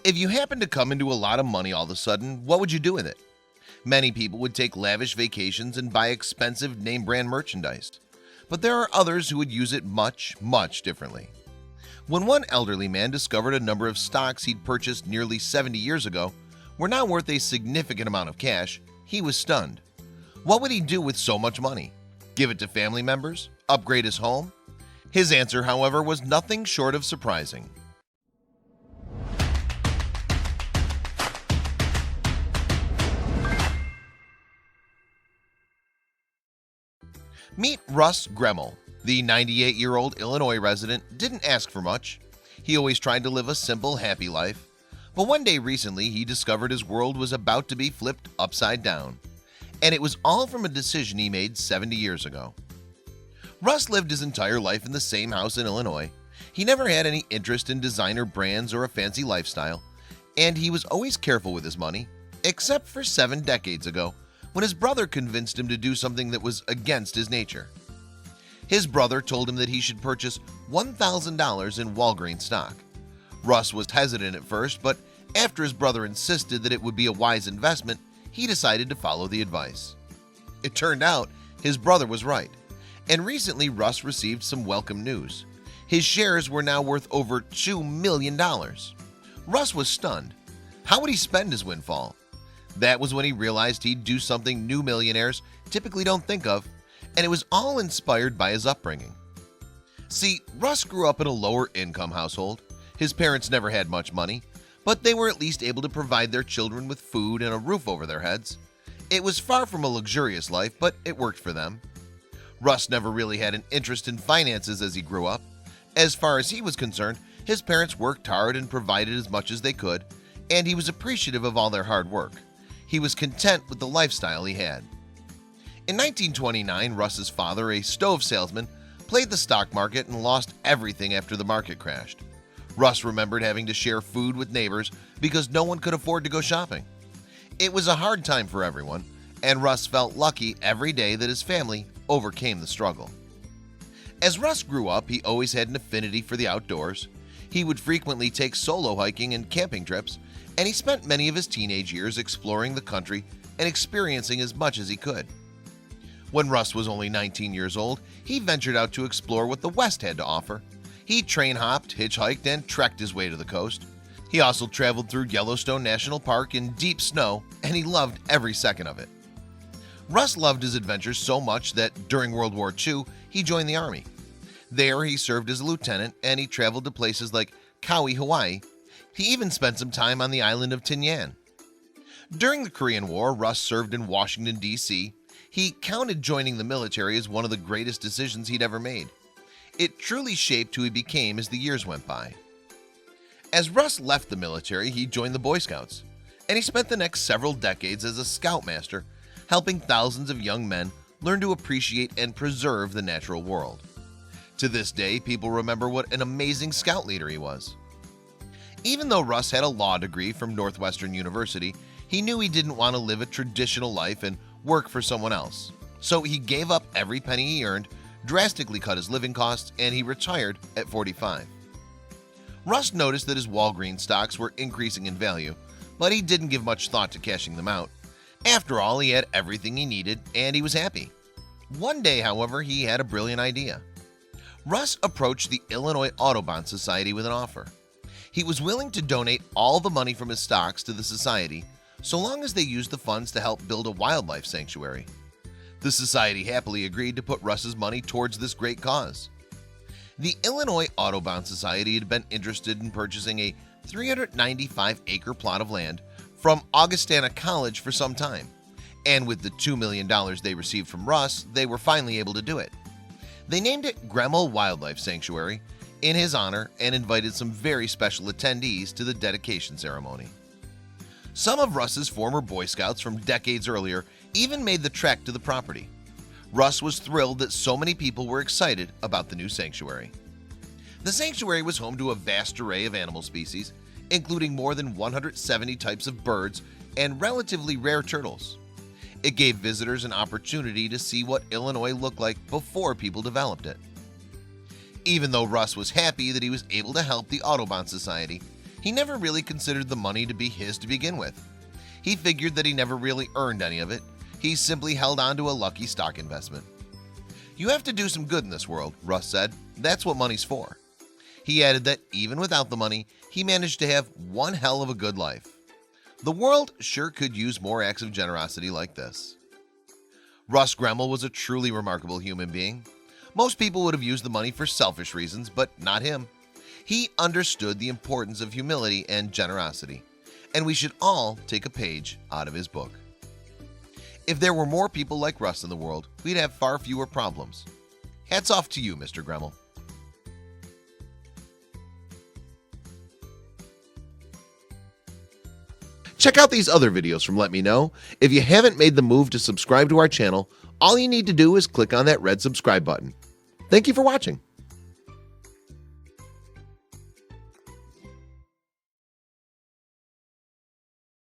If you happen to come into a lot of money all of a sudden, what would you do with it? Many people would take lavish vacations and buy expensive name brand merchandise, but there are others who would use it much, much differently. When one elderly man discovered a number of stocks he'd purchased nearly 70 years ago were now worth a significant amount of cash, he was stunned. What would he do with so much money? Give it to family members? Upgrade his home? His answer, however, was nothing short of surprising. Meet Russ Gremel. The 98-year-old Illinois resident didn't ask for much. He always tried to live a simple, happy life. But one day recently, he discovered his world was about to be flipped upside down. And it was all from a decision he made 70 years ago. Russ lived his entire life in the same house in Illinois. He never had any interest in designer brands or a fancy lifestyle, and he was always careful with his money, except for 7 decades ago, when his brother convinced him to do something that was against his nature. His brother told him that he should purchase $1,000 in Walgreens stock. Russ was hesitant at first, but after his brother insisted that it would be a wise investment, he decided to follow the advice. It turned out his brother was right, and recently Russ received some welcome news. His shares were now worth over $2 million. Russ was stunned. How would he spend his windfall? That was when he realized he'd do something new millionaires typically don't think of, and it was all inspired by his upbringing. See, Russ grew up in a lower income household. His parents never had much money, but they were at least able to provide their children with food and a roof over their heads. It was far from a luxurious life, but it worked for them. Russ never really had an interest in finances as he grew up. As far as he was concerned, his parents worked hard and provided as much as they could, and he was appreciative of all their hard work. He was content with the lifestyle he had. In 1929, Russ's father, a stove salesman, played the stock market and lost everything after the market crashed. Russ remembered having to share food with neighbors because no one could afford to go shopping. It was a hard time for everyone, and Russ felt lucky every day that his family overcame the struggle. As Russ grew up, he always had an affinity for the outdoors. He would frequently take solo hiking and camping trips, and he spent many of his teenage years exploring the country and experiencing as much as he could. When Russ was only 19 years old, he ventured out to explore what the West had to offer. He train hopped, hitchhiked, and trekked his way to the coast. He also traveled through Yellowstone National Park in deep snow, and he loved every second of it. Russ loved his adventures so much that during World War II, he joined the Army. There, he served as a lieutenant, and he traveled to places like Kauai, Hawaii. He even spent some time on the island of Tinian. During the Korean War, Russ served in Washington, D.C. He counted joining the military as one of the greatest decisions he'd ever made. It truly shaped who he became as the years went by. As Russ left the military, he joined the Boy Scouts, and he spent the next several decades as a scoutmaster, helping thousands of young men learn to appreciate and preserve the natural world. To this day, people remember what an amazing scout leader he was. Even though Russ had a law degree from Northwestern University, he knew he didn't want to live a traditional life and work for someone else. So he gave up every penny he earned, drastically cut his living costs, and he retired at 45. Russ noticed that his Walgreens stocks were increasing in value, but he didn't give much thought to cashing them out. After all, he had everything he needed, and he was happy. One day, however, he had a brilliant idea. Russ approached the Illinois Audubon Society with an offer. He was willing to donate all the money from his stocks to the society, so long as they used the funds to help build a wildlife sanctuary. The society happily agreed to put Russ's money towards this great cause. The Illinois Audubon Society had been interested in purchasing a 395-acre plot of land from Augustana College for some time, and with the $2 million they received from Russ, they were finally able to do it. They named it Gremel Wildlife Sanctuary in his honor and invited some very special attendees to the dedication ceremony. Some of Russ's former Boy Scouts from decades earlier even made the trek to the property. Russ was thrilled that so many people were excited about the new sanctuary. The sanctuary was home to a vast array of animal species, including more than 170 types of birds and relatively rare turtles. It gave visitors an opportunity to see what Illinois looked like before people developed it. Even though Russ was happy that he was able to help the Audubon Society, He never really considered the money to be his to begin with. He figured that he never really earned any of it. He simply held on to a lucky stock investment. You have to do some good in this world, Russ said. That's what money's for. He added that even without the money, he managed to have one hell of a good life. The world sure could use more acts of generosity like this. Russ Gremel was a truly remarkable human being. Most people would have used the money for selfish reasons, but not him. He understood the importance of humility and generosity, and we should all take a page out of his book. If there were more people like Russ in the world, we'd have far fewer problems. Hats off to you, Mr. Gremel. Check out these other videos from Let Me Know. If you haven't made the move to subscribe to our channel, all you need to do is click on that red subscribe button. Thank you for watching.